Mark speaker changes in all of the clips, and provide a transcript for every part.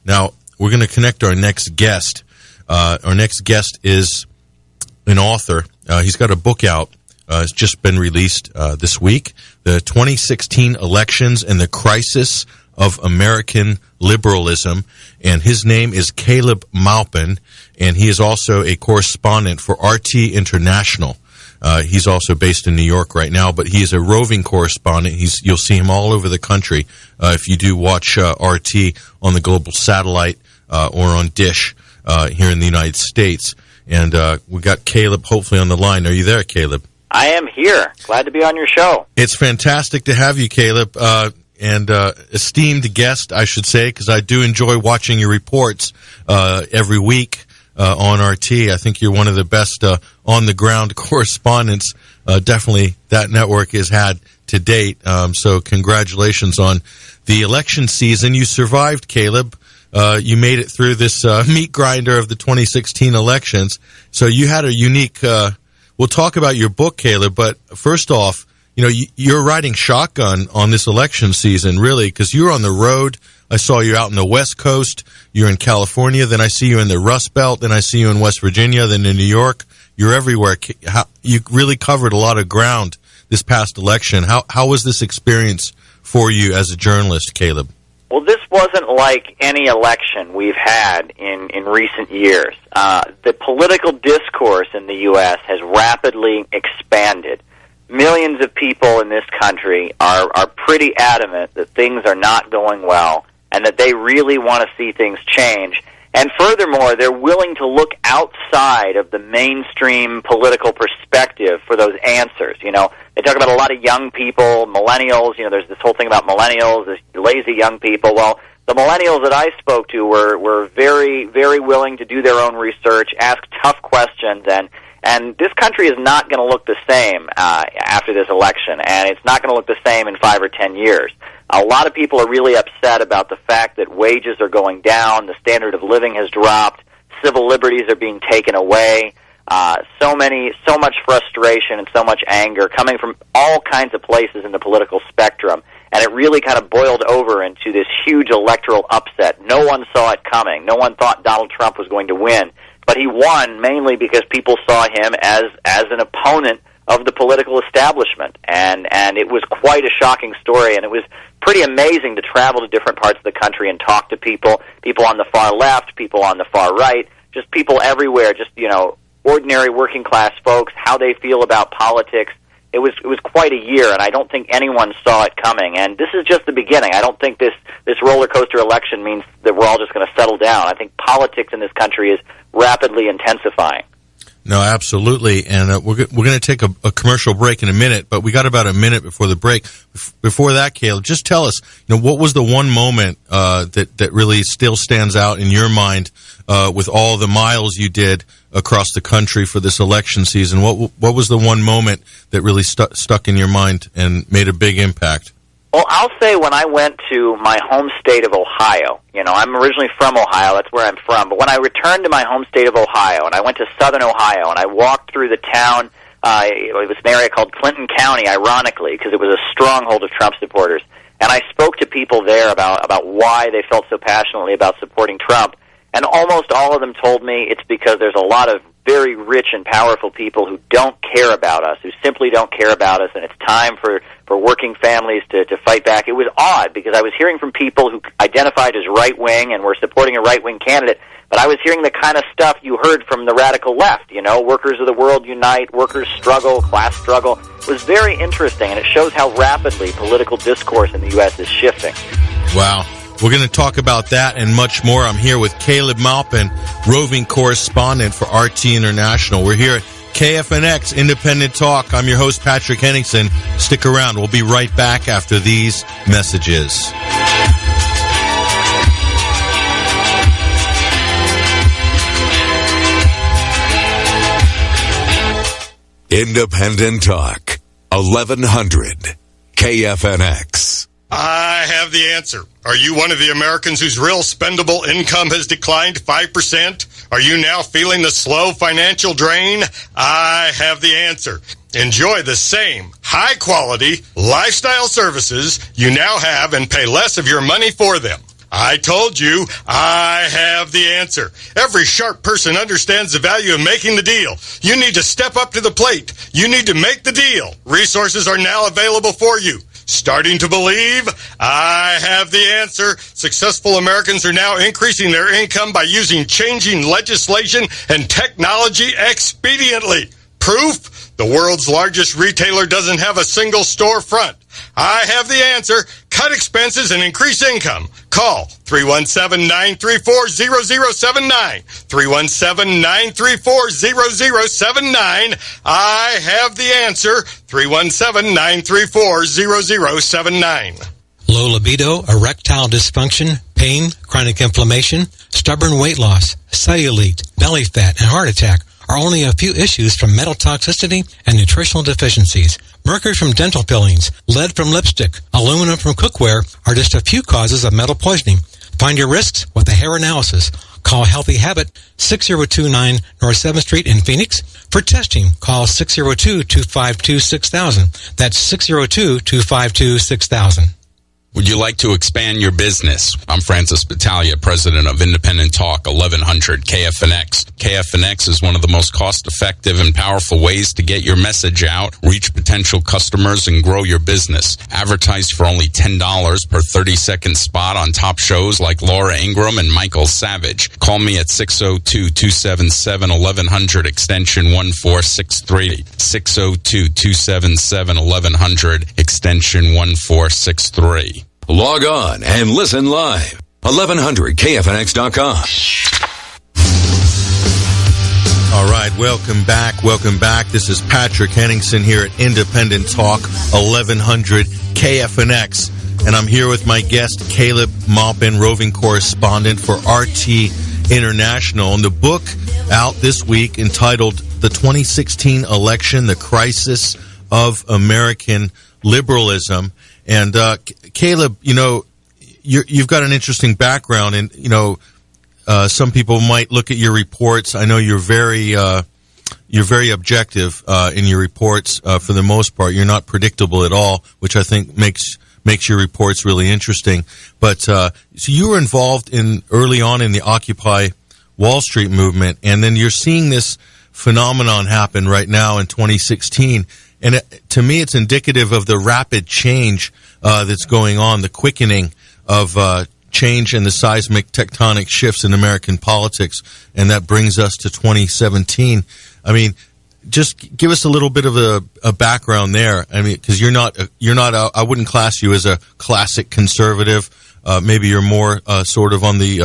Speaker 1: Now, we're going to connect our next guest. Our next guest is an author. He's got a book out. It's just been released this week. The 2016 Elections and the Crisis of American Liberalism. And his name is Caleb Maupin, and he is also a correspondent for RT International. He's also based in New York right now, but he is a roving correspondent. You'll see him all over the country if you do watch RT on the global satellite or on Dish here in the United States. And we got Caleb hopefully on the line. Are you there, Caleb?
Speaker 2: I am here. Glad to be on your show. It's
Speaker 1: fantastic to have you, Caleb, and esteemed guest, I should say, because I do enjoy watching your reports every week on RT. I think you're one of the best on-the-ground correspondents definitely that network has had to date. So congratulations on the election season. You survived, Caleb. You made it through this meat grinder of the 2016 elections. So you had a unique we'll talk about your book, Caleb, but first off, you're riding shotgun on this election season, really, because you're on the road. I saw you out in the West Coast. You're in California. Then I see you in the Rust Belt. Then I see you in West Virginia. Then in New York. You're everywhere. You really covered a lot of ground this past election. How was this experience for you as a journalist, Caleb?
Speaker 2: Well, this wasn't like any election we've had in recent years. The political discourse in the U.S. has rapidly expanded. Millions of people in this country are pretty adamant that things are not going well and that they really want to see things change. And furthermore, they're willing to look outside of the mainstream political perspective for those answers. They talk about a lot of young people, millennials. There's this whole thing about millennials, this lazy young people. Well, the millennials that I spoke to were very, very willing to do their own research, ask tough questions, and this country is not going to look the same after this election, and it's not going to look the same in 5 or 10 years. A lot of people are really upset about the fact that wages are going down, the standard of living has dropped, civil liberties are being taken away, so much frustration and so much anger coming from all kinds of places in the political spectrum, and it really kind of boiled over into this huge electoral upset. No one saw it coming. No one thought Donald Trump was going to win, but he won mainly because people saw him as an opponent of the political establishment, and it was quite a shocking story, and it was pretty amazing to travel to different parts of the country and talk to people on the far left, people on the far right, just people everywhere, just, ordinary working class folks, how they feel about politics. It was quite a year, and I don't think anyone saw it coming, and this is just the beginning. I don't think this roller coaster election means that we're all just going to settle down. I think politics in this country is rapidly intensifying.
Speaker 1: No, absolutely, and we're going to take a commercial break in a minute, but we got about a minute before the break. Before that, Caleb, just tell us, what was the one moment that really still stands out in your mind with all the miles you did across the country for this election season? What was the one moment that really stuck in your mind and made a big impact?
Speaker 2: Well, I'll say when I went to my home state of Ohio, I'm originally from Ohio, that's where I'm from, but when I returned to my home state of Ohio, and I went to southern Ohio, and I walked through the town, it was an area called Clinton County, ironically, because it was a stronghold of Trump supporters, and I spoke to people there about why they felt so passionately about supporting Trump, and almost all of them told me it's because there's a lot of very rich and powerful people who don't care about us, who simply don't care about us, and it's time for working families to fight back. It was odd because I was hearing from people who identified as right-wing and were supporting a right-wing candidate, but I was hearing the kind of stuff you heard from the radical left, workers of the world unite, workers struggle, class struggle. It was very interesting, and it shows how rapidly political discourse in the U.S. is shifting.
Speaker 1: Wow. We're going to talk about that and much more. I'm here with Caleb Maupin, roving correspondent for RT International. We're here at KFNX Independent Talk. I'm your host, Patrick Henningsen. Stick around. We'll be right back after these messages.
Speaker 3: Independent Talk, 1100 KFNX.
Speaker 4: I have the answer. Are you one of the Americans whose real spendable income has declined 5%? Are you now feeling the slow financial drain? I have the answer. Enjoy the same high-quality lifestyle services you now have and pay less of your money for them. I told you, I have the answer. Every sharp person understands the value of making the deal. You need to step up to the plate. You need to make the deal. Resources are now available for you. Starting to believe? I have the answer. Successful Americans are now increasing their income by using changing legislation and technology expediently. Proof? The world's largest retailer doesn't have a single storefront. I have the answer. Cut expenses and increase income. Call 317-934-0079. 317-934-0079. I have the answer. 317-934-0079.
Speaker 5: Low libido, erectile dysfunction, pain, chronic inflammation, stubborn weight loss, cellulite, belly fat, and heart attack are only a few issues from metal toxicity and nutritional deficiencies. Mercury from dental fillings, lead from lipstick, aluminum from cookware are just a few causes of metal poisoning. Find your risks with a hair analysis. Call Healthy Habit, 6029 North 7th Street in Phoenix. For testing, call 602-252-6000. That's 602-252-6000.
Speaker 6: Would you like to expand your business? I'm Francis Battaglia, president of Independent Talk 1100 KFNX. KFNX is one of the most cost-effective and powerful ways to get your message out, reach potential customers, and grow your business. Advertise for only $10 per 30-second spot on top shows like Laura Ingraham and Michael Savage. Call me at 602-277-1100 extension 1463. 602-277-1100 extension 1463.
Speaker 3: Log on and listen live. 1100kfnx.com.
Speaker 1: All right, welcome back. Welcome back. This is Patrick Henningsen here at Independent Talk 1100 KFNX. And I'm here with my guest, Caleb Maupin, roving correspondent for RT International. And the book out this week entitled The 2016 Election, The Crisis of American Liberalism. And Caleb, you know, you've got an interesting background, and you know, some people might look at your reports. I know you're very objective in your reports for the most part. You're not predictable at all, which I think makes your reports really interesting. But so you were involved early on in the Occupy Wall Street movement, and then you're seeing this phenomenon happen right now in 2016. And to me, it's indicative of the rapid change that's going on, the quickening of change and the seismic tectonic shifts in American politics, and that brings us to 2017. I mean, just give us a little bit of a background there. I mean, because you're not. I wouldn't class you as a classic conservative. Maybe you're more sort of on the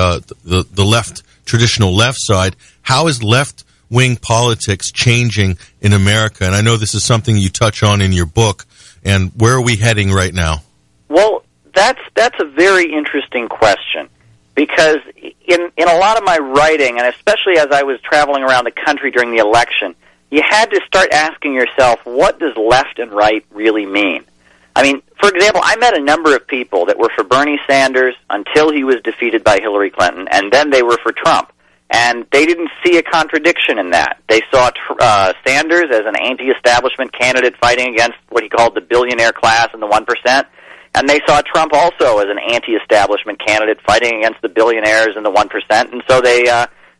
Speaker 1: left, traditional left side. How is left-wing politics changing in America? And I know this is something you touch on in your book. And where are we heading right now?
Speaker 2: Well, that's a very interesting question, because in a lot of my writing, and especially as I was traveling around the country during the election, you had to start asking yourself, what does left and right really mean? I mean, for example, I met a number of people that were for Bernie Sanders until he was defeated by Hillary Clinton, and then they were for Trump. And they didn't see a contradiction in that. They saw Sanders as an anti-establishment candidate fighting against what he called the billionaire class and the 1%. And they saw Trump also as an anti-establishment candidate fighting against the billionaires and the 1%. And so they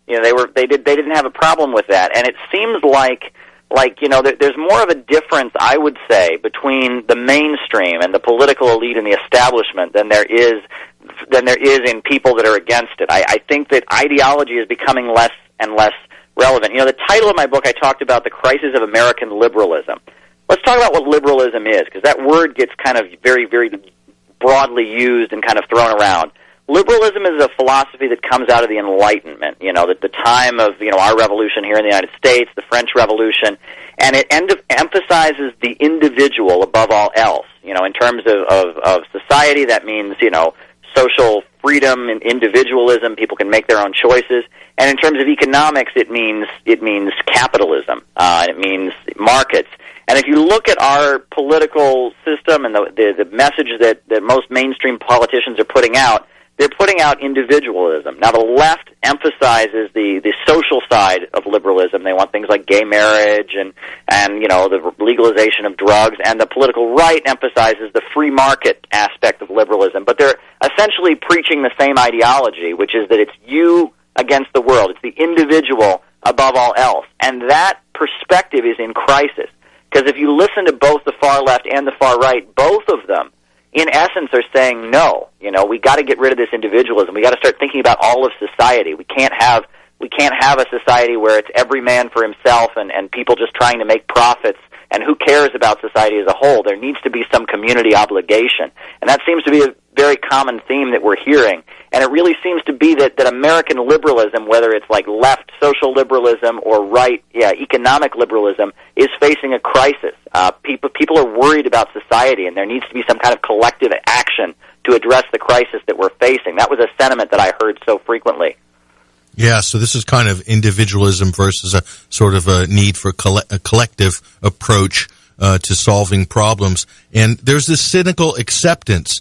Speaker 2: didn't have a problem with that. And it seems like there's more of a difference, I would say, between the mainstream and the political elite and the establishment than there is in people that are against it. I think that ideology is becoming less and less relevant. You know, the title of my book, I talked about the crisis of American liberalism. Let's talk about what liberalism is, because that word gets kind of very, very broadly used and kind of thrown around. Liberalism is a philosophy that comes out of the Enlightenment, you know, the time of, you know, our revolution here in the United States, the French Revolution, and it emphasizes the individual above all else. You know, in terms of society, that means, you know, social freedom and individualism. People can make their own choices. And in terms of economics, it means capitalism. It means markets. And if you look at our political system and the message that most mainstream politicians are putting out, they're putting out individualism. Now, the left emphasizes the social side of liberalism. They want things like gay marriage and the legalization of drugs, and the political right emphasizes the free market aspect of liberalism. But they're essentially preaching the same ideology, which is that it's you against the world. It's the individual above all else. And that perspective is in crisis. Because if you listen to both the far left and the far right, both of them, in essence, are saying, no, we got to get rid of this individualism. We got to start thinking about all of society. We can't have a society where it's every man for himself and people just trying to make profits, and who cares about society as a whole. There needs to be some community obligation. And that seems to be a very common theme that we're hearing. And it really seems to be that American liberalism, whether it's like left social liberalism or right economic liberalism, is facing a crisis. People are worried about society, and there needs to be some kind of collective action to address the crisis that we're facing. That was a sentiment that I heard so frequently.
Speaker 1: Yeah, so this is kind of individualism versus a sort of a need for a collective approach to solving problems. And there's this cynical acceptance,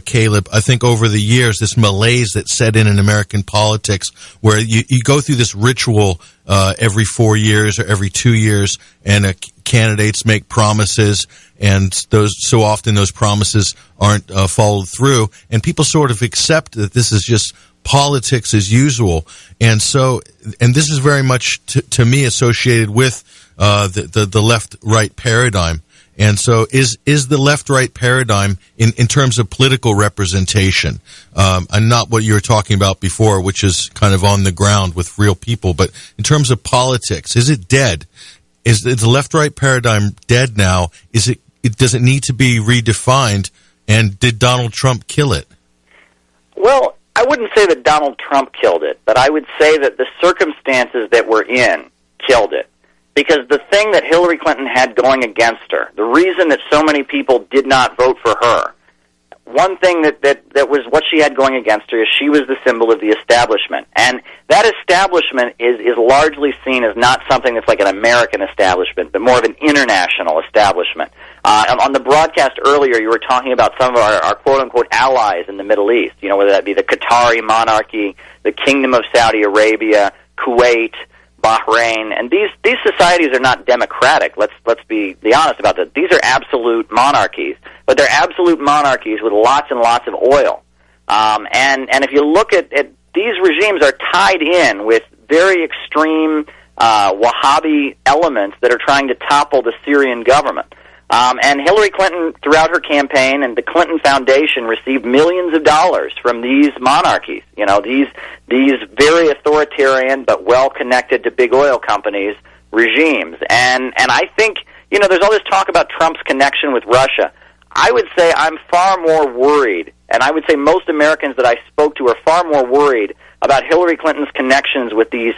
Speaker 1: Caleb, I think over the years, this malaise that set in American politics, where you go through this ritual every 4 years or every 2 years, and candidates make promises, and so often those promises aren't followed through, and people sort of accept that this is just politics as usual. And this is very much to me associated with the left-right paradigm. And so is the left-right paradigm in terms of political representation, and not what you were talking about before, which is kind of on the ground with real people, but in terms of politics, is it dead? Is the left-right paradigm dead now? Does it need to be redefined? And did Donald Trump kill it?
Speaker 2: Well, I wouldn't say that Donald Trump killed it, but I would say that the circumstances that we're in killed it. Because the thing that Hillary Clinton had going against her, the reason that so many people did not vote for her, one thing that was what she had going against her is she was the symbol of the establishment. And that establishment is largely seen as not something that's like an American establishment, but more of an international establishment. On the broadcast earlier, you were talking about some of our quote-unquote allies in the Middle East, whether that be the Qatari monarchy, the Kingdom of Saudi Arabia, Kuwait, Bahrain, and these societies are not democratic. Let's be honest about that. These are absolute monarchies, but they're absolute monarchies with lots and lots of oil. And if you look at these regimes are tied in with very extreme Wahhabi elements that are trying to topple the Syrian government. And Hillary Clinton, throughout her campaign, and the Clinton Foundation received millions of dollars from these monarchies. These very authoritarian but well-connected to big oil companies regimes. And I think, there's all this talk about Trump's connection with Russia. I would say I'm far more worried, and I would say most Americans that I spoke to are far more worried about Hillary Clinton's connections with these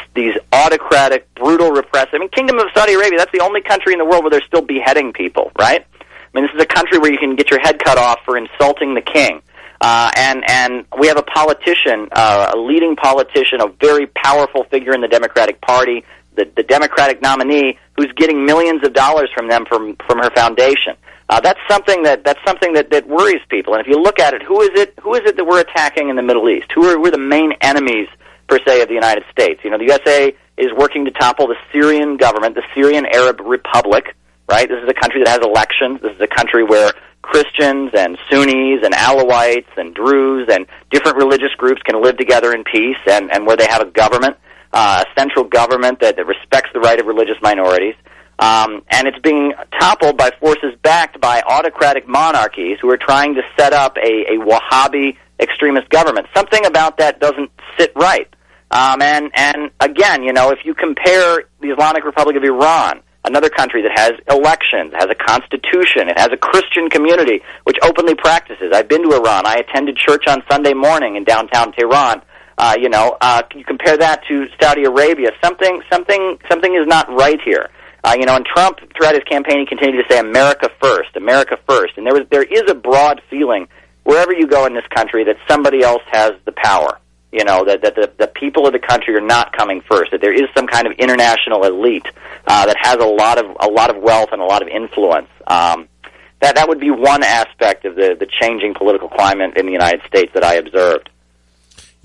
Speaker 2: autocratic, brutal, repressive. Kingdom of Saudi Arabia, that's the only country in the world where they're still beheading people, right? This is a country where you can get your head cut off for insulting the king. And we have a politician, a leading politician, a very powerful figure in the Democratic Party, the Democratic nominee, who's getting millions of dollars from them from her foundation. That's something that worries people. And if you look at it, who is it that we're attacking in the Middle East? Who are the main enemies, per se, of the United States? The USA is working to topple the Syrian government, the Syrian Arab Republic, right? This is a country that has elections. This is a country where Christians and Sunnis and Alawites and Druze and different religious groups can live together in peace, and where they have a government, a central government that respects the right of religious minorities. And it's being toppled by forces backed by autocratic monarchies who are trying to set up a Wahhabi extremist government. Something about that doesn't sit right. And again, if you compare the Islamic Republic of Iran, another country that has elections, has a constitution, it has a Christian community which openly practices. I've been to Iran. I attended church on Sunday morning in downtown Tehran. You compare that to Saudi Arabia. Something is not right here. And Trump, throughout his campaign, he continued to say, America first, America first. And there is a broad feeling, wherever you go in this country, that somebody else has the power. That the people of the country are not coming first, that there is some kind of international elite that has a lot of wealth and a lot of influence. That would be one aspect of the changing political climate in the United States that I observed.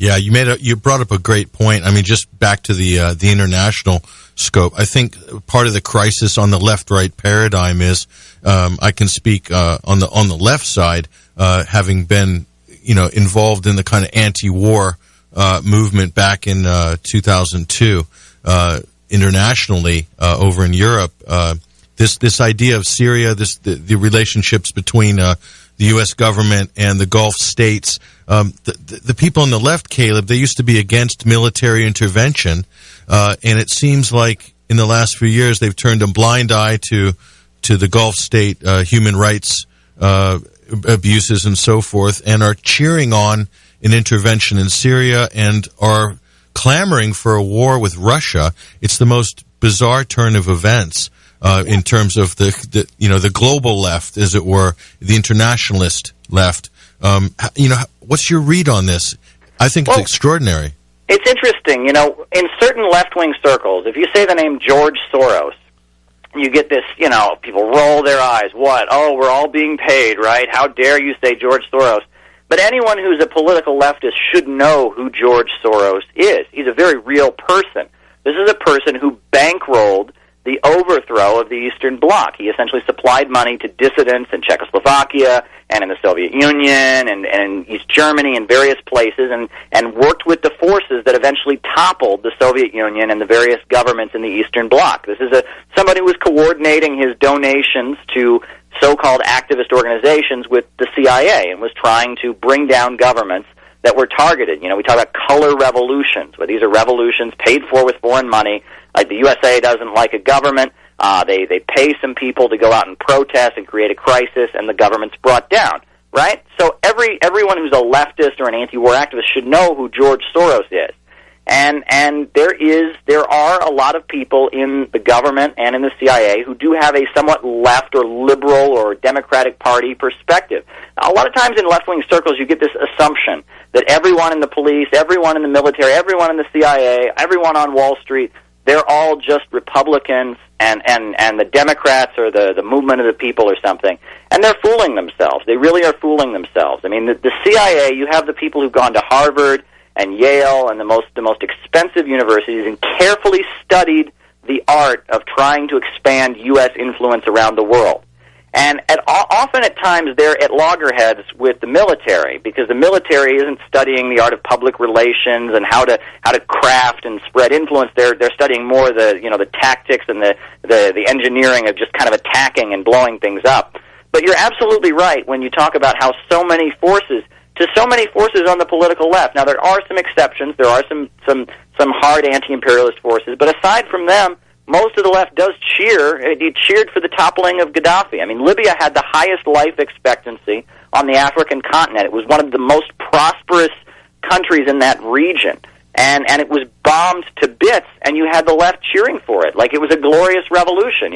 Speaker 1: Yeah, you brought up a great point. I mean, just back to the international scope. I think part of the crisis on the left-right paradigm is I can speak on the left side, having been involved in the kind of anti-war movement back in 2002 internationally over in Europe. This idea of Syria, the relationships between the U.S. government and the Gulf states. The people on the left, Caleb, they used to be against military intervention, and it seems like in the last few years they've turned a blind eye to the Gulf state human rights abuses and so forth, and are cheering on an intervention in Syria and are clamoring for a war with Russia. It's the most bizarre turn of events in terms of the global left, as it were, the internationalist left. What's your read on this? I think it's extraordinary.
Speaker 2: It's interesting. In certain left-wing circles, if you say the name George Soros, you get this, people roll their eyes. What? Oh, we're all being paid, right? How dare you say George Soros? But anyone who's a political leftist should know who George Soros is. He's a very real person. This is a person who bankrolled the overthrow of the Eastern Bloc. He essentially supplied money to dissidents in Czechoslovakia and in the Soviet Union and in East Germany and various places and worked with the forces that eventually toppled the Soviet Union and the various governments in the Eastern Bloc. This is somebody who was coordinating his donations to so-called activist organizations with the CIA and was trying to bring down governments that were targeted. We talk about color revolutions, where these are revolutions paid for with foreign money. Like the USA doesn't like a government. They pay some people to go out and protest and create a crisis, and the government's brought down, right? So everyone who's a leftist or an anti-war activist should know who George Soros is. And there are a lot of people in the government and in the CIA who do have a somewhat left or liberal or Democratic Party perspective. Now, a lot of times in left-wing circles you get this assumption that everyone in the police, everyone in the military, everyone in the CIA, everyone on Wall Street, they're all just Republicans and the Democrats or the movement of the people or something. And they're fooling themselves. They really are fooling themselves. I mean, the CIA, you have the people who've gone to Harvard and Yale and the most expensive universities and carefully studied the art of trying to expand U.S. influence around the world. And often at times they're at loggerheads with the military, because the military isn't studying the art of public relations and how to craft and spread influence. They're studying more the tactics and the engineering of just kind of attacking and blowing things up. But you're absolutely right when you talk about how so many forces on the political left. Now there are some exceptions. There are some hard anti-imperialist forces, but aside from them, most of the left does cheer. It cheered for the toppling of Gaddafi. I mean, Libya had the highest life expectancy on the African continent. It was one of the most prosperous countries in that region. And it was bombed to bits, and you had the left cheering for it. Like it was a glorious revolution,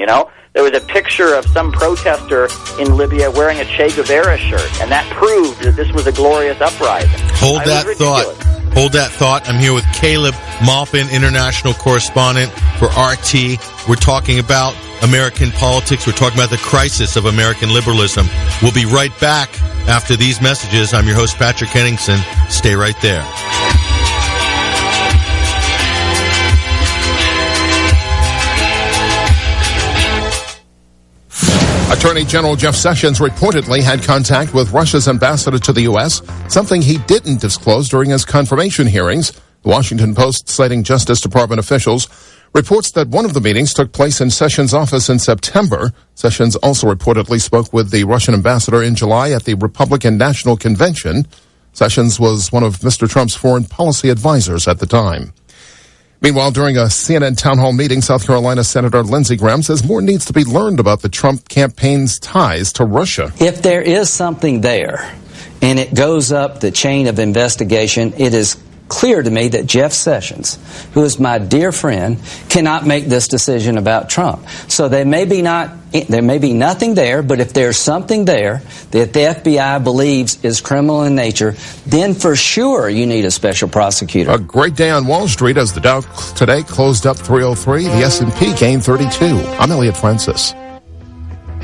Speaker 2: There was a picture of some protester in Libya wearing a Che Guevara shirt, and that proved that this was a glorious uprising.
Speaker 1: Hold that thought. I'm here with Caleb Maupin, international correspondent for RT. We're talking about American politics. We're talking about the crisis of American liberalism. We'll be right back after these messages. I'm your host, Patrick Henningsen. Stay right there.
Speaker 7: Attorney General Jeff Sessions reportedly had contact with Russia's ambassador to the U.S., something he didn't disclose during his confirmation hearings. The Washington Post, citing Justice Department officials, reports that one of the meetings took place in Sessions' office in September. Sessions also reportedly spoke with the Russian ambassador in July at the Republican National Convention. Sessions was one of Mr. Trump's foreign policy advisors at the time. Meanwhile, during a CNN town hall meeting, South Carolina Senator Lindsey Graham says more needs to be learned about the Trump campaign's ties to Russia.
Speaker 8: If there is something there and it goes up the chain of investigation, it is clear to me that Jeff Sessions, who is my dear friend, cannot make this decision about Trump. So there may be nothing there, but if there's something there that the FBI believes is criminal in nature, then for sure you need a special prosecutor.
Speaker 7: A great day on Wall Street as the Dow today closed up 303. The S&P gained 32. I'm Elliot Francis.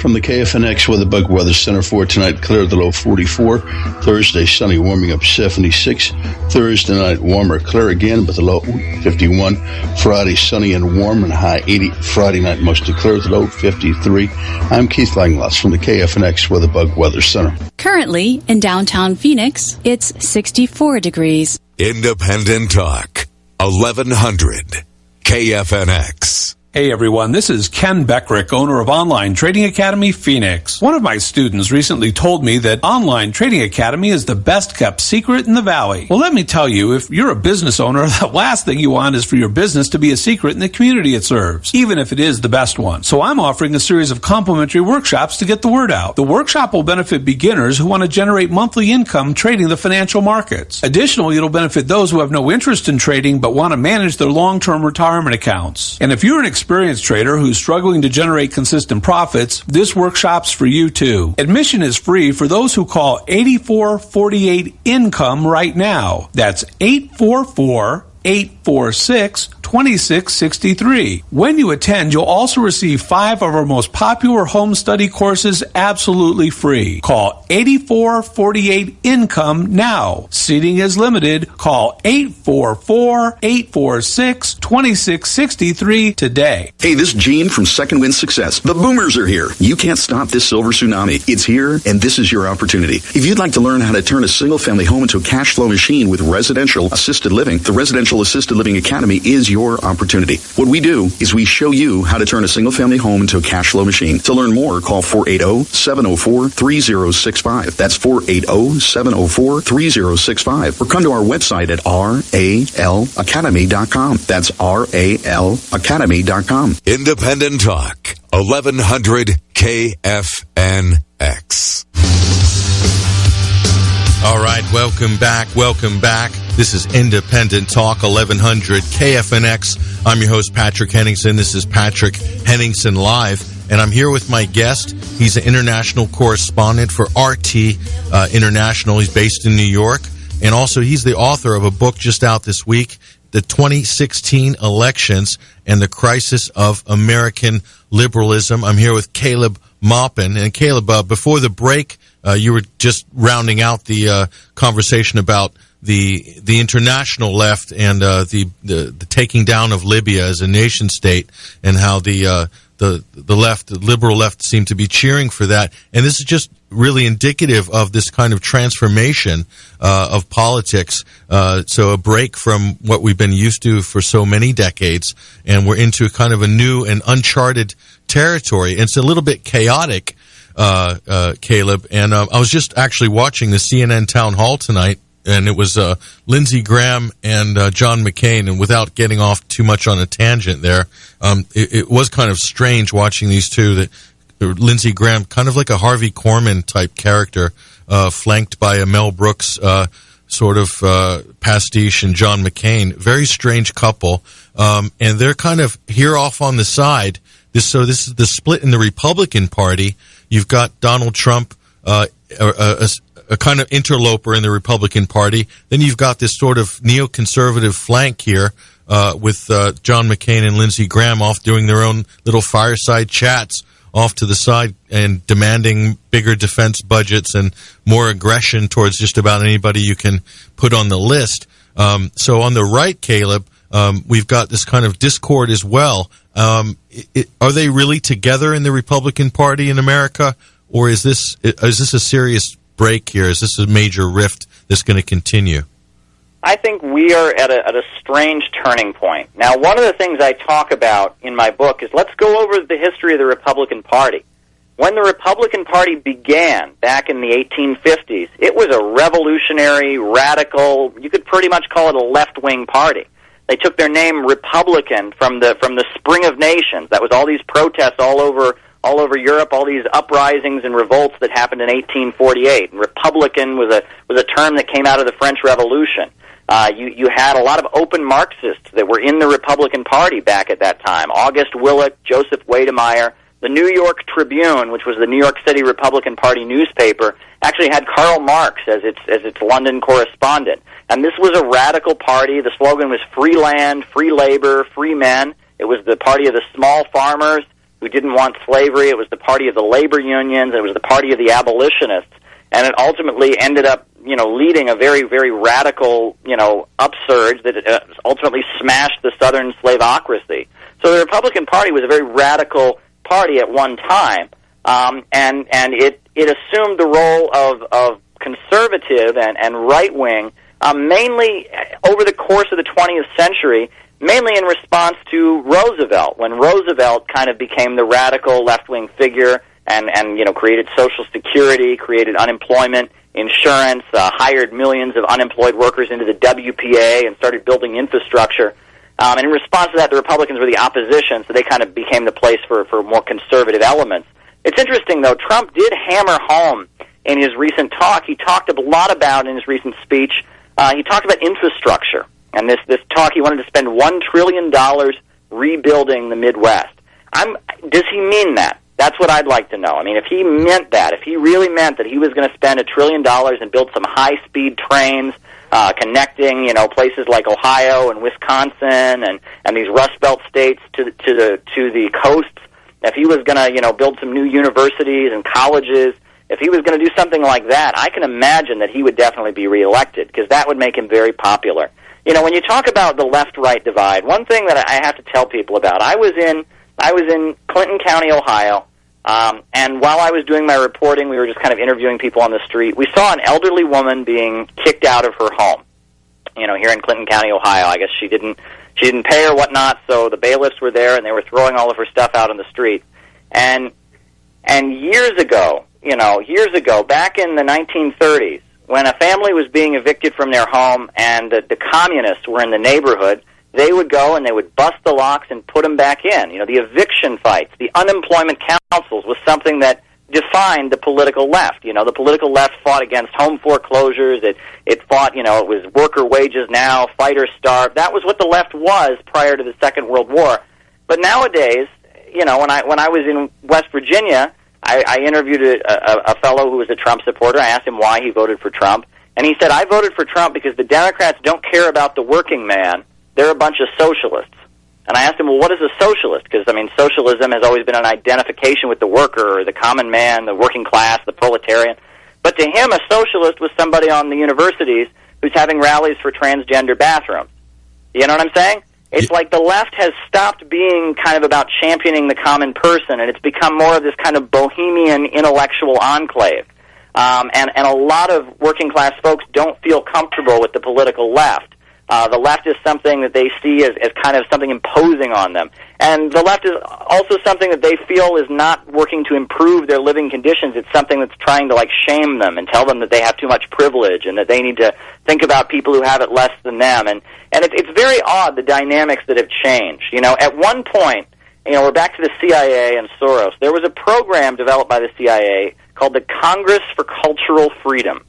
Speaker 9: From the KFNX Weather Bug Weather Center for tonight, clear of the low 44. Thursday, sunny, warming up 76. Thursday night, warmer, clear again, but the low 51. Friday, sunny and warm and high 80. Friday night, mostly clear with the low 53. I'm Keith Langloss from the KFNX Weather Bug Weather Center.
Speaker 10: Currently, in downtown Phoenix, it's 64 degrees.
Speaker 3: Independent Talk, 1100 KFNX.
Speaker 11: Hey everyone, this is Ken Beckrick, owner of Online Trading Academy Phoenix. One of my students recently told me that Online Trading Academy is the best kept secret in the Valley. Well, let me tell you, if you're a business owner, the last thing you want is for your business to be a secret in the community it serves, even if it is the best one. So I'm offering a series of complimentary workshops to get the word out. The workshop will benefit beginners who want to generate monthly income trading the financial markets. Additionally, it'll benefit those who have no interest in trading but want to manage their long-term retirement accounts. And if you're an experienced trader who's struggling to generate consistent profits, this workshop's for you too. Admission is free for those who call 8448-INCOME right now. That's 844-846-2663. When you attend, you'll also receive 5 of our most popular home study courses absolutely free. Call 8448-INCOME now. Seating is limited. Call 844-846-2663 today.
Speaker 12: Hey, this is Gene from Second Wind Success. The boomers are here. You can't stop this silver tsunami. It's here, and this is your opportunity. If you'd like to learn how to turn a single-family home into a cash flow machine with residential assisted living, the Residential Assisted Living Academy is your opportunity. What we do is we show you how to turn a single-family home into a cash flow machine. To learn more, call 480-704-3065. That's 480-704-3065. Or come to our website at ralacademy.com. That's ralacademy.com.
Speaker 3: Independent Talk, 1100 KFNX.
Speaker 1: All right, welcome back. This is Independent Talk, 1100 KFNX. I'm your host, Patrick Henningsen. This is Patrick Henningsen Live, and I'm here with my guest. He's an international correspondent for RT International. He's based in New York, and also he's the author of a book just out this week, The 2016 Elections and the Crisis of American Liberalism. I'm here with Caleb Maupin. And Caleb, before the break, you were just rounding out the conversation about the international left and the taking down of Libya as a nation state, and how the left, the liberal left, seem to be cheering for that. And this is just really indicative of this kind of transformation of politics. So a break from what we've been used to for so many decades, and we're into kind of a new and uncharted territory. It's a little bit chaotic, Caleb. And I was just actually watching the CNN town hall tonight, and it was Lindsey Graham and John McCain. And without getting off too much on a tangent there, it was kind of strange watching these two. That Lindsey Graham, kind of like a Harvey Korman type character, flanked by a Mel Brooks sort of pastiche, and John McCain. Very strange couple, and they're kind of here off on the side. This is the split in the Republican Party. You've got Donald Trump, a kind of interloper in the Republican Party. Then you've got this sort of neoconservative flank here with John McCain and Lindsey Graham off doing their own little fireside chats off to the side and demanding bigger defense budgets and more aggression towards just about anybody you can put on the list. So on the right, Caleb, we've got this kind of discord as well. Are they really together in the Republican Party in America, or is this a serious break here? Is this a major rift that's going to continue?
Speaker 2: I think we are at a strange turning point. Now, one of the things I talk about in my book is let's go over the history of the Republican Party. When the Republican Party began back in the 1850s, it was a revolutionary, radical, you could pretty much call it a left-wing party. They took their name Republican from the Spring of Nations. That was all these protests all over Europe, all these uprisings and revolts that happened in 1848. And Republican was a term that came out of the French Revolution. You had a lot of open Marxists that were in the Republican Party back at that time. August Willich, Joseph Wedemeyer. The New York Tribune, which was the New York City Republican Party newspaper, actually had Karl Marx as its London correspondent. And this was a radical party. The slogan was free land, free labor, free men. It was the party of the small farmers, who didn't want slavery. It was the party of the labor unions. It was the party of the abolitionists. And it ultimately ended up, leading a very, very radical, upsurge that ultimately smashed the Southern slavocracy. So the Republican Party was a very radical party at one time, and it assumed the role of conservative and right-wing, mainly over the course of the 20th century, mainly in response to Roosevelt, when Roosevelt kind of became the radical left-wing figure and created Social Security, created unemployment insurance, hired millions of unemployed workers into the WPA, and started building infrastructure. And in response to that, the Republicans were the opposition, so they kind of became the place for more conservative elements. It's interesting, though, Trump did hammer home in his recent talk. He talked a lot about, in his recent speech, he talked about infrastructure. And this talk, he wanted to spend $1 trillion rebuilding the Midwest. Does he mean that? That's what I'd like to know. I mean, if he meant that, if he really meant that he was going to spend $1 trillion and build some high-speed trains connecting, places like Ohio and Wisconsin and these Rust Belt states to the coasts, if he was going to, build some new universities and colleges, if he was going to do something like that, I can imagine that he would definitely be reelected, because that would make him very popular. When you talk about the left-right divide, one thing that I have to tell people about, I was in Clinton County, Ohio, and while I was doing my reporting, we were just kind of interviewing people on the street. We saw an elderly woman being kicked out of her home, here in Clinton County, Ohio. I guess she didn't pay or whatnot, so the bailiffs were there, and they were throwing all of her stuff out on the street. And years ago, back in the 1930s, when a family was being evicted from their home and the communists were in the neighborhood, they would go and they would bust the locks and put them back in. The eviction fights, the unemployment councils was something that defined the political left. The political left fought against home foreclosures. It fought, it was worker wages now, fight or starve. That was what the left was prior to the Second World War. But nowadays, when I was in West Virginia, I interviewed a fellow who was a Trump supporter. I asked him why he voted for Trump. And he said, I voted for Trump because the Democrats don't care about the working man. They're a bunch of socialists. And I asked him, well, what is a socialist? Because, socialism has always been an identification with the worker or the common man, the working class, the proletarian. But to him, a socialist was somebody on the universities who's having rallies for transgender bathrooms. You know what I'm saying? It's like the left has stopped being kind of about championing the common person, and it's become more of this kind of bohemian intellectual enclave. And a lot of working class folks don't feel comfortable with the political left. The left is something that they see as kind of something imposing on them. And the left is also something that they feel is not working to improve their living conditions. It's something that's trying to, shame them and tell them that they have too much privilege and that they need to think about people who have it less than them. And it's very odd, the dynamics that have changed. At one point, we're back to the CIA and Soros. There was a program developed by the CIA called the Congress for Cultural Freedom.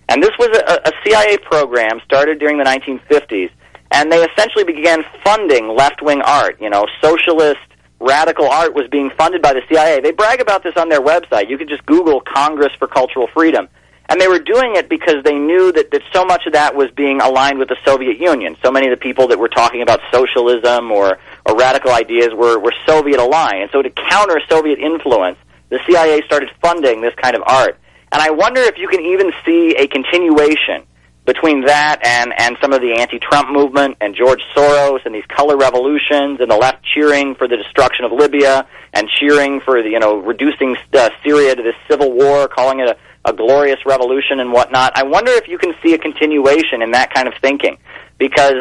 Speaker 2: And this was a CIA program started during the 1950s, and they essentially began funding left-wing art. Socialist, radical art was being funded by the CIA. They brag about this on their website. You could just Google Congress for Cultural Freedom. And they were doing it because they knew that so much of that was being aligned with the Soviet Union. So many of the people that were talking about socialism or radical ideas were Soviet-aligned. And so to counter Soviet influence, the CIA started funding this kind of art. And I wonder if you can even see a continuation between that and some of the anti-Trump movement and George Soros and these color revolutions and the left cheering for the destruction of Libya and cheering for reducing Syria to this civil war, calling it a glorious revolution and whatnot. I wonder if you can see a continuation in that kind of thinking, because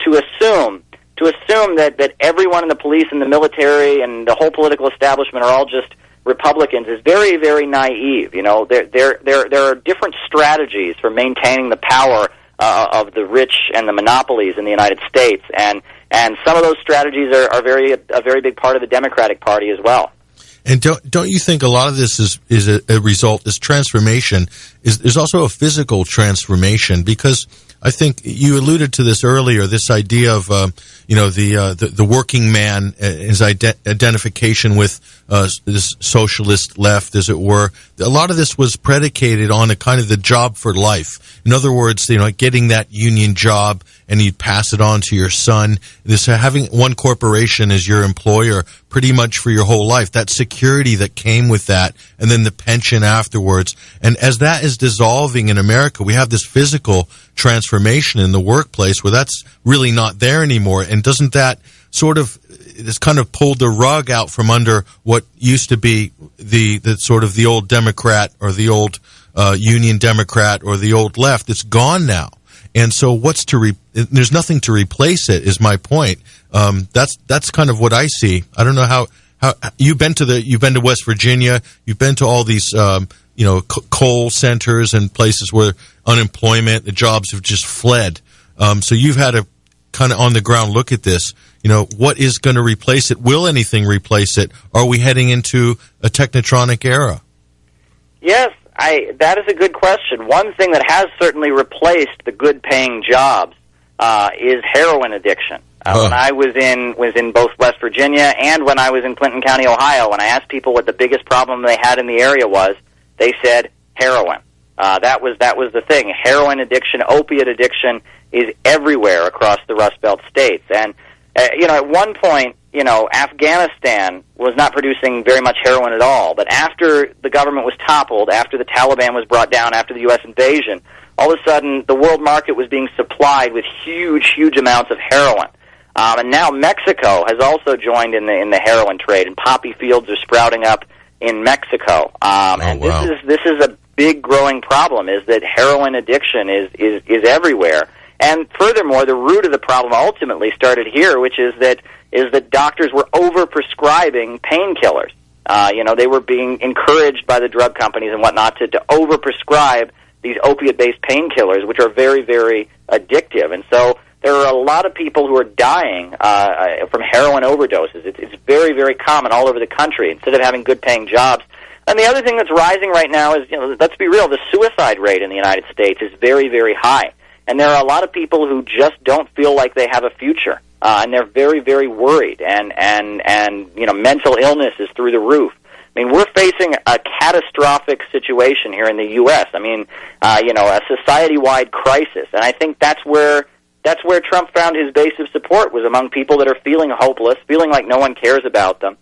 Speaker 2: to assume that everyone in the police and the military and the whole political establishment are all just Republicans is very, very naive. There are different strategies for maintaining the power of the rich and the monopolies in the United States, and some of those strategies are a very big part of the Democratic Party as well.
Speaker 1: And don't you think a lot of this is a result? This transformation is also a physical transformation, because I think you alluded to this earlier. This idea of the working man, his identification with this socialist left, as it were. A lot of this was predicated on a kind of the job for life. In other words, getting that union job and you'd pass it on to your son. This having one corporation as your employer pretty much for your whole life, that security that came with that, and then the pension afterwards. And as that is dissolving in America, we have this physical transformation in the workplace where that's really not there anymore. And doesn't that sort of, it's kind of pulled the rug out from under what used to be the sort of the old Democrat or the old Union Democrat or the old left? It's gone now. And so there's nothing to replace it, is my point. That's kind of what I see. I don't know how you've been to West Virginia, you've been to all these coal centers and places where unemployment, the jobs have just fled. So you've had a kind of on the ground look at this. What is going to replace it? Will anything replace it? Are we heading into a technotronic era?
Speaker 2: Yes, that is a good question. One thing that has certainly replaced the good-paying jobs is heroin addiction. When I was in both West Virginia and when I was in Clinton County, Ohio, when I asked people what the biggest problem they had in the area was, they said heroin. That was the thing. Heroin addiction, opiate addiction is everywhere across the Rust Belt states. And at one point, Afghanistan was not producing very much heroin at all. But after the government was toppled, after the Taliban was brought down, after the U.S. invasion, all of a sudden the world market was being supplied with huge, huge amounts of heroin. And now Mexico has also joined in the heroin trade, and poppy fields are sprouting up in Mexico. This is a big growing problem, is that heroin addiction is everywhere. And furthermore, the root of the problem ultimately started here, which is that doctors were overprescribing painkillers. They were being encouraged by the drug companies and whatnot to overprescribe these opiate-based painkillers, which are very, very addictive. And so there are a lot of people who are dying from heroin overdoses. It's very, very common all over the country, instead of having good-paying jobs. And the other thing that's rising right now is, let's be real, the suicide rate in the United States is very, very high. And there are a lot of people who just don't feel like they have a future, and they're very, very worried. And mental illness is through the roof. I mean, we're facing a catastrophic situation here in the U.S. I mean, a society-wide crisis, and I think that's where Trump found his base of support, was among people that are feeling hopeless, feeling like no one cares about them.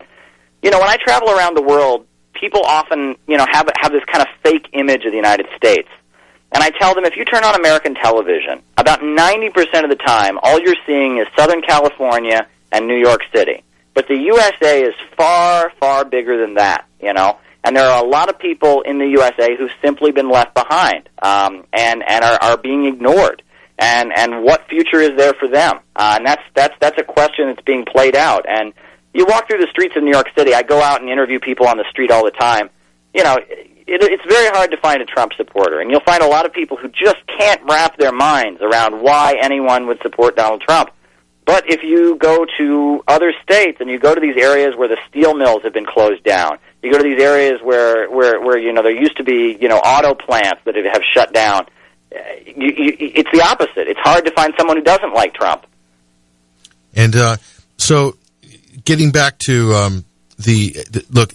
Speaker 2: When I travel around the world, people often, have this kind of fake image of the United States. And I tell them, if you turn on American television, about 90% of the time, all you're seeing is Southern California and New York City. But the USA is far, far bigger than that, And there are a lot of people in the USA who've simply been left behind, and are being ignored. And what future is there for them? And that's a question that's being played out. And you walk through the streets of New York City. I go out and interview people on the street all the time. It's very hard to find a Trump supporter, and you'll find a lot of people who just can't wrap their minds around why anyone would support Donald Trump. But if you go to other states and you go to these areas where the steel mills have been closed down, you go to these areas where there used to be auto plants that have shut down, it's the opposite. It's hard to find someone who doesn't like Trump.
Speaker 1: And so, getting back to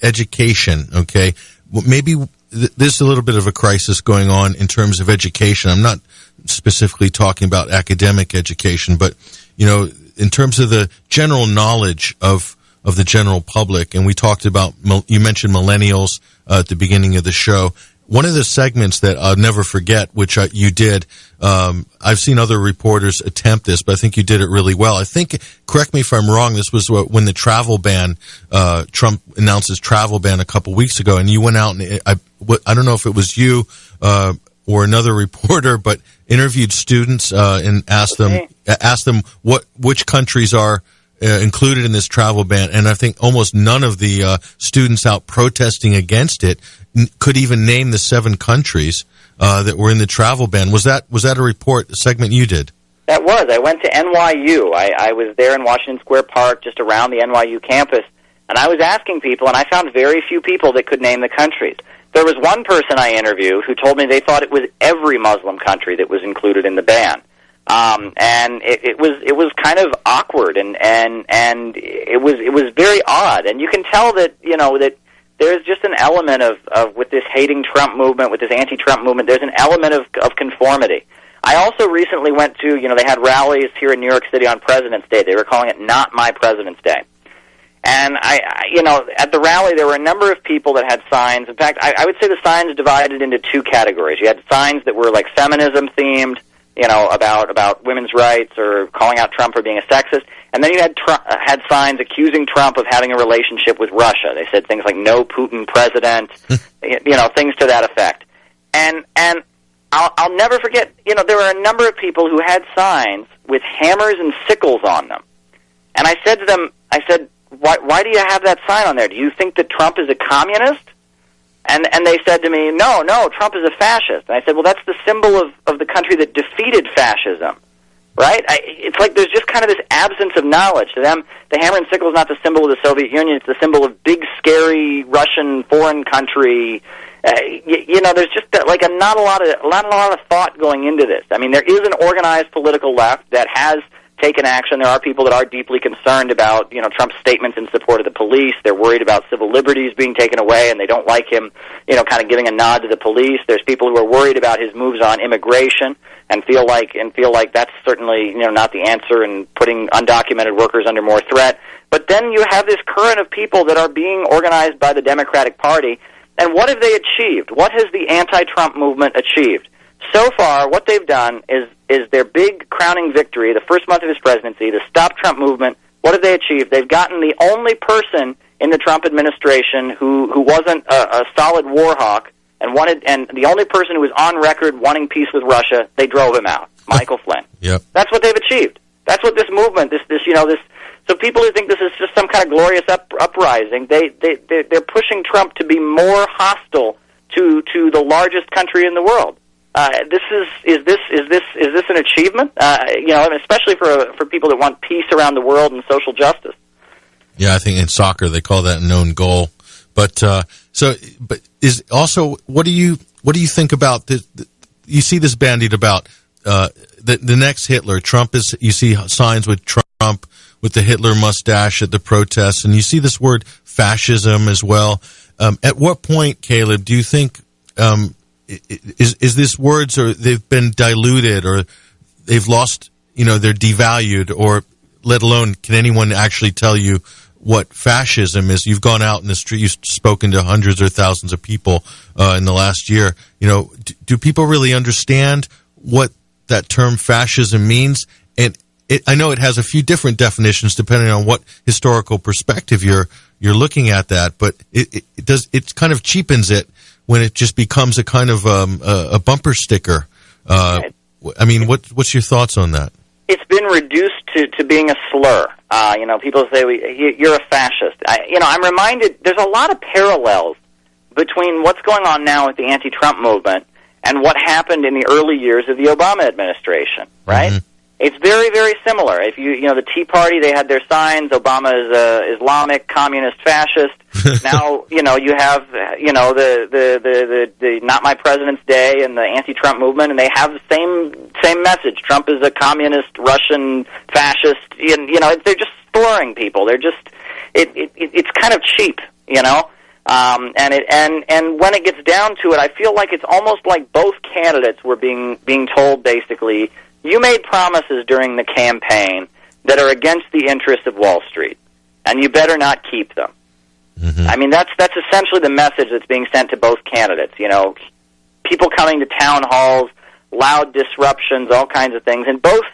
Speaker 1: education. Okay, maybe there's a little bit of a crisis going on in terms of education. I'm not specifically talking about academic education, but in terms of the general knowledge of the general public. And we talked about, you mentioned millennials at the beginning of the show. One of the segments that I'll never forget, which you did, I've seen other reporters attempt this, but I think you did it really well. I think, correct me if I'm wrong, this was when the travel ban, Trump announced his travel ban a couple weeks ago, and you went out and I don't know if it was you or another reporter, but interviewed students and asked them which countries are included in this travel ban, and I think almost none of the students out protesting against it could even name the 7 countries that were in the travel ban. Was that a segment you did?
Speaker 2: That was. I went to NYU. I was there in Washington Square Park, just around the NYU campus, and I was asking people, and I found very few people that could name the countries. There was one person I interviewed who told me they thought it was every Muslim country that was included in the ban. And it was kind of awkward, and it was very odd. And you can tell that that there's just an element of with this hating Trump movement, with this anti-Trump movement, there's an element of conformity. I also recently went to, they had rallies here in New York City on President's Day. They were calling it Not My President's Day. And at the rally, there were a number of people that had signs. In fact, I would say the signs divided into two categories. You had signs that were like feminism themed, about women's rights or calling out Trump for being a sexist. And then you had signs accusing Trump of having a relationship with Russia. They said things like "No Putin president," things to that effect. And I'll never forget. There were a number of people who had signs with hammers and sickles on them. And I said to them, Why do you have that sign on there? Do you think that Trump is a communist? And they said to me, no, Trump is a fascist. And I said, well, that's the symbol of the country that defeated fascism, right? It's like there's just kind of this absence of knowledge. To them, the hammer and sickle is not the symbol of the Soviet Union. It's the symbol of big, scary Russian foreign country. There's just not a lot of thought going into this. I mean, there is an organized political left that has taken action. There are people that are deeply concerned about, Trump's statements in support of the police. They're worried about civil liberties being taken away, and they don't like him, kind of giving a nod to the police. There's people who are worried about his moves on immigration and feel like that's certainly, not the answer and putting undocumented workers under more threat. But then you have this current of people that are being organized by the Democratic Party. And what have they achieved? What has the anti-Trump movement achieved? So far, what they've done is their big crowning victory, the first month of his presidency, the Stop Trump movement. What have they achieved? They've gotten the only person in the Trump administration who wasn't a solid war hawk and the only person who was on record wanting peace with Russia. They drove him out, Michael Flynn.
Speaker 1: Yep.
Speaker 2: That's what they've achieved. That's what this movement, this. So people who think this is just some kind of glorious uprising, they're pushing Trump to be more hostile to the largest country in the world. Is this an achievement? Especially for people that want peace around the world and social justice.
Speaker 1: Yeah, I think in soccer they call that a known goal. But is also what do you think about this? You see this bandied about the next Hitler. Trump is. You see signs with Trump with the Hitler mustache at the protests, and you see this word fascism as well. At what point, Caleb, do you think? Is this words, or they've been diluted, or they've lost, they're devalued, or let alone can anyone actually tell you what fascism is? You've gone out in the street, you've spoken to hundreds or thousands of people in the last year. Do people really understand what that term fascism means? And I know it has a few different definitions depending on what historical perspective you're looking at that, but it kind of cheapens it when it just becomes a kind of a bumper sticker. What's your thoughts on that?
Speaker 2: It's been reduced to being a slur. People say you're a fascist. I'm reminded there's a lot of parallels between what's going on now with the anti-Trump movement and what happened in the early years of the Obama administration. Right? Mm-hmm. It's very, very similar. If the Tea Party, they had their signs. Obama is a Islamic, communist, fascist. Now, you have, the Not My President's Day and the anti-Trump movement, and they have the same message. Trump is a communist, Russian, fascist. They're just slurring people. They're just, it's kind of cheap, And when it gets down to it, I feel like it's almost like both candidates were being told basically, you made promises during the campaign that are against the interests of Wall Street, and you better not keep them. Mm-hmm. I mean, that's essentially the message that's being sent to both candidates. People coming to town halls, loud disruptions, all kinds of things, and both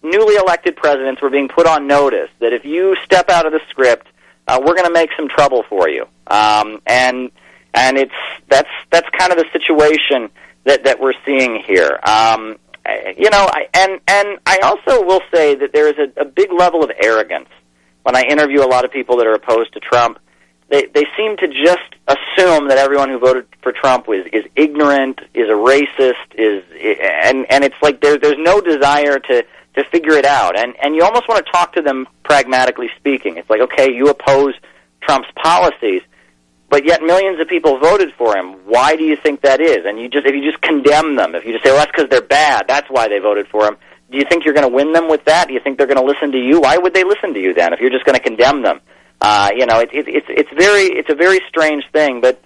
Speaker 2: newly elected presidents were being put on notice that if you step out of the script, we're going to make some trouble for you. And that's kind of the situation that we're seeing here. I also will say that there is a big level of arrogance when I interview a lot of people that are opposed to Trump. They seem to just assume that everyone who voted for Trump is ignorant, is a racist, and it's like there's no desire to figure it out. And you almost want to talk to them pragmatically speaking. It's like, okay, you oppose Trump's policies, but yet millions of people voted for him. Why do you think that is? And if you just condemn them, if you just say, well, that's because they're bad, that's why they voted for him, do you think you're going to win them with that? Do you think they're going to listen to you? Why would they listen to you then if you're just going to condemn them? It's a very strange thing. But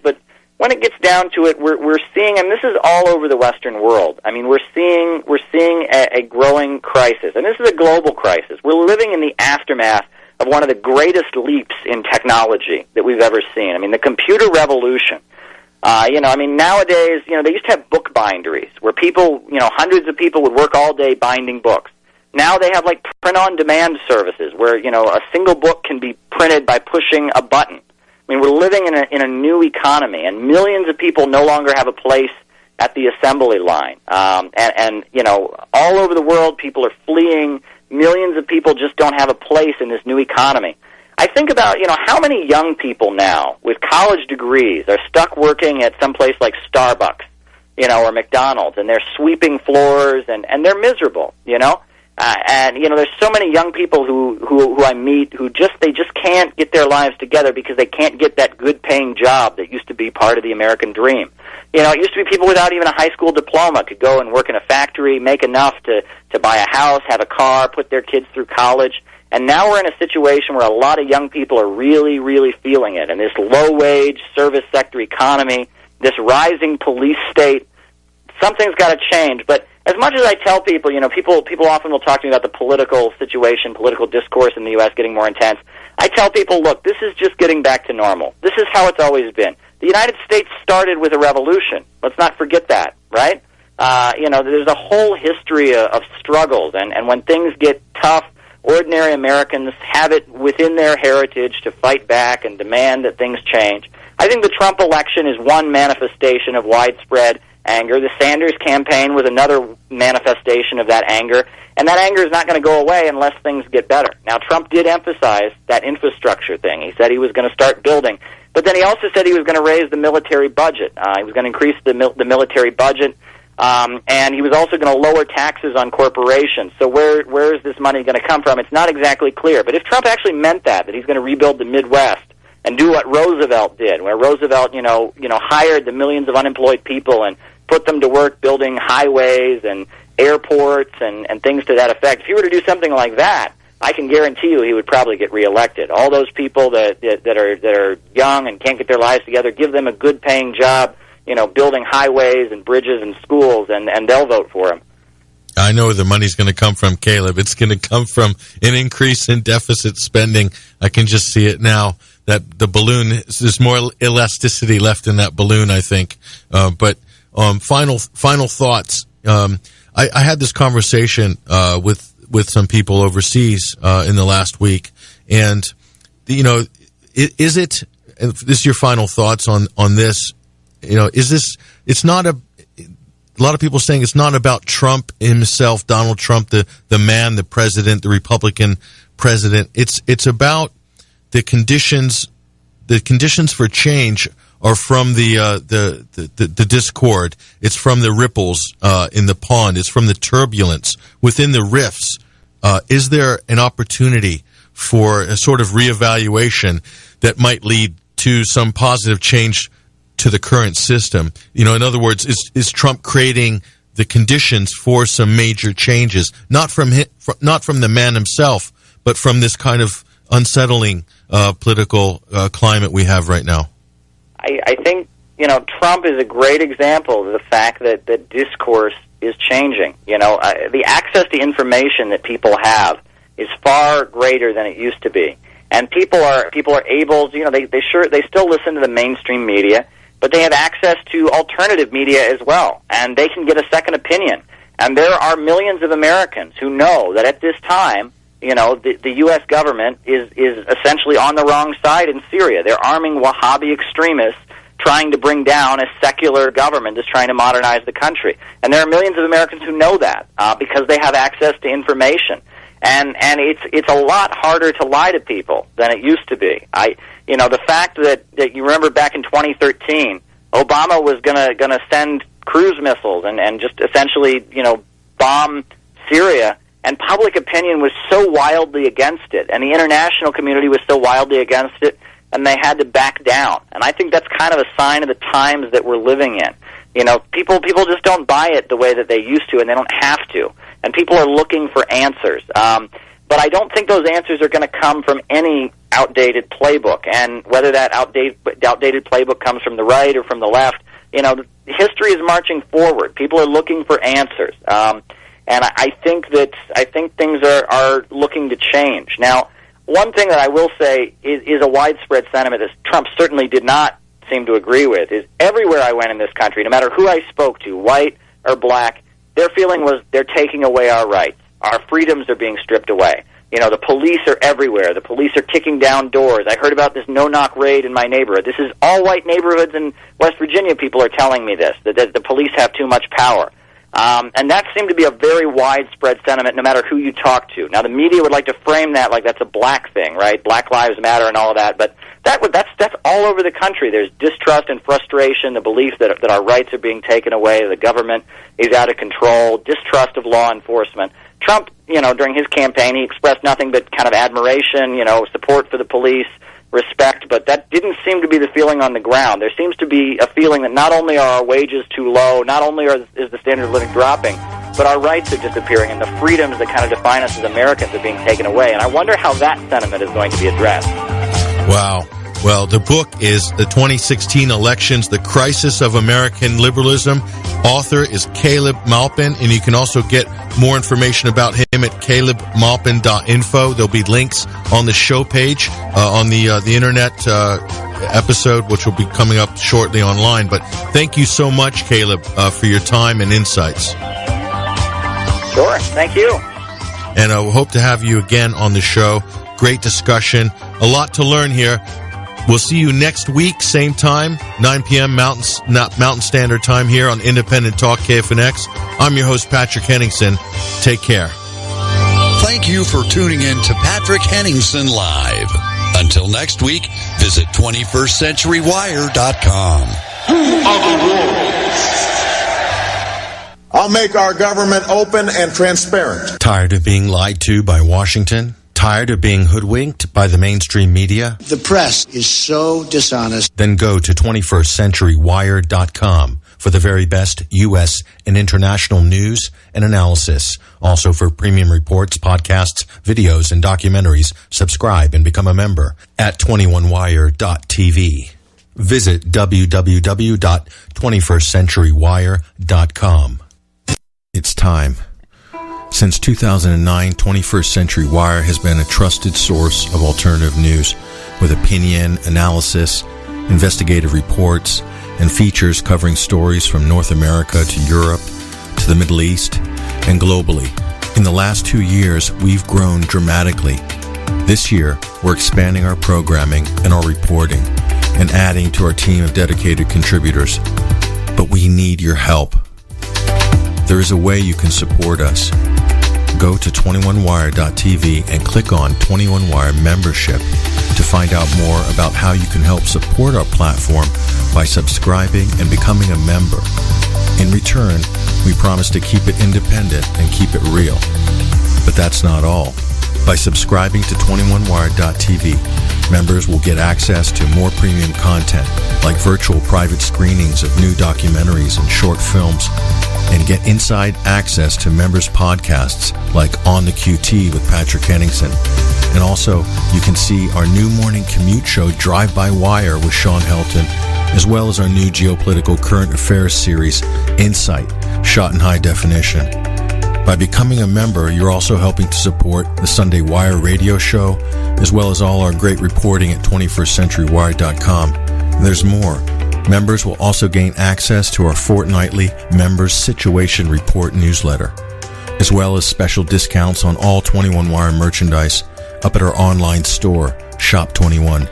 Speaker 2: when it gets down to it, we're seeing, and this is all over the Western world. I mean, we're seeing a growing crisis, and this is a global crisis. We're living in the aftermath of one of the greatest leaps in technology that we've ever seen. I mean, the computer revolution. Nowadays, they used to have book binderies where people, hundreds of people would work all day binding books. Now they have like print-on-demand services where, a single book can be printed by pushing a button. I mean, we're living in a new economy, and millions of people no longer have a place at the assembly line. All over the world, people are fleeing. Millions of people just don't have a place in this new economy. I think about, how many young people now with college degrees are stuck working at some place like Starbucks, or McDonald's, and they're sweeping floors, and they're miserable, there's so many young people who I meet who they just can't get their lives together because they can't get that good-paying job that used to be part of the American dream. It used to be people without even a high school diploma could go and work in a factory, make enough to buy a house, have a car, put their kids through college. And now we're in a situation where a lot of young people are really, really feeling it. And this low-wage service sector economy, this rising police state, something's got to change. But as much as I tell people, people often will talk to me about the political situation, political discourse in the U.S. getting more intense. I tell people, look, this is just getting back to normal. This is how it's always been. The United States started with a revolution. Let's not forget that, right? There's a whole history of struggles, and when things get tough, ordinary Americans have it within their heritage to fight back and demand that things change. I think the Trump election is one manifestation of widespread anger. The Sanders campaign was another manifestation of that anger, and that anger is not going to go away unless things get better. Now, Trump did emphasize that infrastructure thing. He said he was going to start building, but then he also said he was going to raise the military budget. He was going to increase the military budget, and he was also going to lower taxes on corporations. So where is this money going to come from? It's not exactly clear. But if Trump actually meant that he's going to rebuild the Midwest and do what Roosevelt did, where Roosevelt, hired the millions of unemployed people and put them to work building highways and airports and things to that effect. If he were to do something like that, I can guarantee you he would probably get reelected. All those people that are young and can't get their lives together, give them a good paying job, building highways and bridges and schools, and they'll vote for him.
Speaker 1: I know where the money's going to come from, Caleb. It's going to come from an increase in deficit spending. I can just see it now. That the balloon, there's more elasticity left in that balloon, I think. But final thoughts. I had this conversation with some people overseas in the last week, and is it? And this is your final thoughts on this. Is this? It's not a lot of people saying it's not about Trump himself, Donald Trump, the man, the president, the Republican president. It's about the conditions. The conditions for change are from the discord. It's from the ripples in the pond. It's from the turbulence within the rifts. Is there an opportunity for a sort of reevaluation that might lead to some positive change to the current system? In other words, is Trump creating the conditions for some major changes, not from the man himself, but from this kind of unsettling political climate we have right now?
Speaker 2: I think, Trump is a great example of the fact that discourse is changing. The access to information that people have is far greater than it used to be. And people are able, they still listen to the mainstream media, but they have access to alternative media as well, and they can get a second opinion. And there are millions of Americans who know that at this time, the U.S. government is essentially on the wrong side in Syria. They're arming Wahhabi extremists trying to bring down a secular government that's trying to modernize the country. And there are millions of Americans who know that because they have access to information. And it's a lot harder to lie to people than it used to be. The fact that you remember back in 2013, Obama was gonna send cruise missiles and just essentially bomb Syria. And public opinion was so wildly against it, and the international community was so wildly against it, and they had to back down. And I think that's kind of a sign of the times that we're living in. People just don't buy it the way that they used to, and they don't have to. And people are looking for answers. But I don't think those answers are going to come from any outdated playbook. And whether that outdated playbook comes from the right or from the left, history is marching forward. People are looking for answers. And I think things are looking to change. Now, one thing that I will say is a widespread sentiment that Trump certainly did not seem to agree with is everywhere I went in this country, no matter who I spoke to, white or black, their feeling was they're taking away our rights. Our freedoms are being stripped away. The police are everywhere. The police are kicking down doors. I heard about this no-knock raid in my neighborhood. This is all white neighborhoods in West Virginia. People are telling me this, that the police have too much power. And that seemed to be a very widespread sentiment no matter who you talk to. Now, the media would like to frame that like that's a black thing, right? Black Lives Matter and all of that. But that's all over the country. There's distrust and frustration, the belief that our rights are being taken away, the government is out of control, distrust of law enforcement. Trump, during his campaign, he expressed nothing but kind of admiration, support for the police, respect, but that didn't seem to be the feeling on the ground. There seems to be a feeling that not only are our wages too low, not only is the standard of living dropping, but our rights are disappearing, and the freedoms that kind of define us as Americans are being taken away. And I wonder how that sentiment is going to be addressed.
Speaker 1: Wow. Well, the book is The 2016 Elections, The Crisis of American Liberalism. Author is Caleb Maupin, and you can also get more information about him at calebmaupin.info. There'll be links on the show page on the internet episode, which will be coming up shortly online. But thank you so much, Caleb, for your time and insights.
Speaker 2: Sure. Thank you.
Speaker 1: And I hope to have you again on the show. Great discussion. A lot to learn here. We'll see you next week, same time, 9 p.m. Mountain Standard Time here on Independent Talk KFNX. I'm your host, Patrick Henningsen. Take care.
Speaker 13: Thank you for tuning in to Patrick Henningsen Live. Until next week, visit 21stCenturyWire.com.
Speaker 14: I'll make our government open and transparent.
Speaker 1: Tired of being lied to by Washington? Tired of being hoodwinked by the mainstream media?
Speaker 15: The press is so dishonest.
Speaker 1: Then go to 21stCenturyWire.com for the very best U.S. and international news and analysis. Also for premium reports, podcasts, videos, and documentaries, subscribe and become a member at 21wire.tv. Visit www.21stCenturyWire.com. It's time. Since 2009, 21st Century Wire has been a trusted source of alternative news with opinion, analysis, investigative reports, and features covering stories from North America to Europe, to the Middle East, and globally. In the last 2 years, we've grown dramatically. This year, we're expanding our programming and our reporting and adding to our team of dedicated contributors. But we need your help. There is a way you can support us. Go to 21wire.tv and click on 21wire membership to find out more about how you can help support our platform by subscribing and becoming a member. In return, we promise to keep it independent and keep it real. But that's not all. By subscribing to 21wire.tv, members will get access to more premium content like virtual private screenings of new documentaries and short films, and get inside access to members' podcasts like On the QT with Patrick Henningsen. And also, you can see our new morning commute show Drive by Wire with Sean Helton, as well as our new geopolitical current affairs series Insight, shot in high definition. By becoming a member, you're also helping to support the Sunday Wire radio show, as well as all our great reporting at 21stCenturyWire.com. And there's more. Members will also gain access to our fortnightly Members Situation Report newsletter, as well as special discounts on all 21 Wire merchandise up at our online store, Shop 21.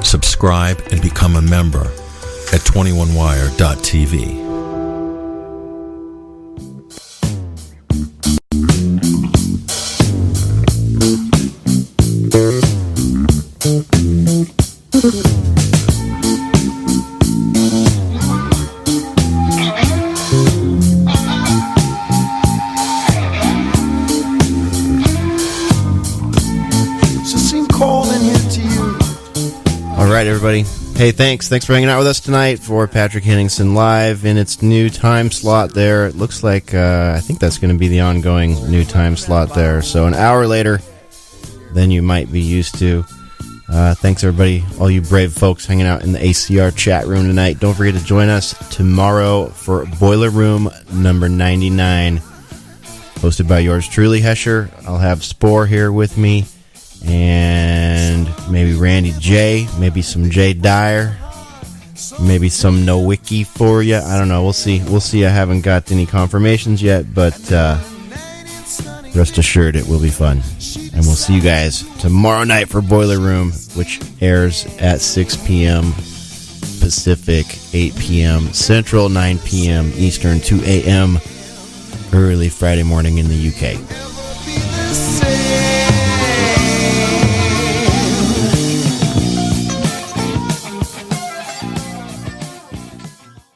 Speaker 1: Subscribe and become a member at 21wire.tv.
Speaker 16: All right, everybody. Hey, thanks for hanging out with us tonight for Patrick Henningsen Live in its new time slot there. It looks like, I think that's going to be the ongoing new time slot there. So an hour later than you might be used to. Thanks, everybody, all you brave folks hanging out in the ACR chat room tonight. Don't forget to join us tomorrow for Boiler Room number 99, hosted by yours truly, Hesher. I'll have Spore here with me, and maybe Randy J, maybe some Jay Dyer, maybe some No Wiki for you. I don't know. We'll see. I haven't got any confirmations yet, but rest assured it will be fun. And we'll see you guys tomorrow night for Boiler Room, which airs at 6 p.m. Pacific, 8 p.m. Central, 9 p.m. Eastern, 2 a.m. early Friday morning in the UK.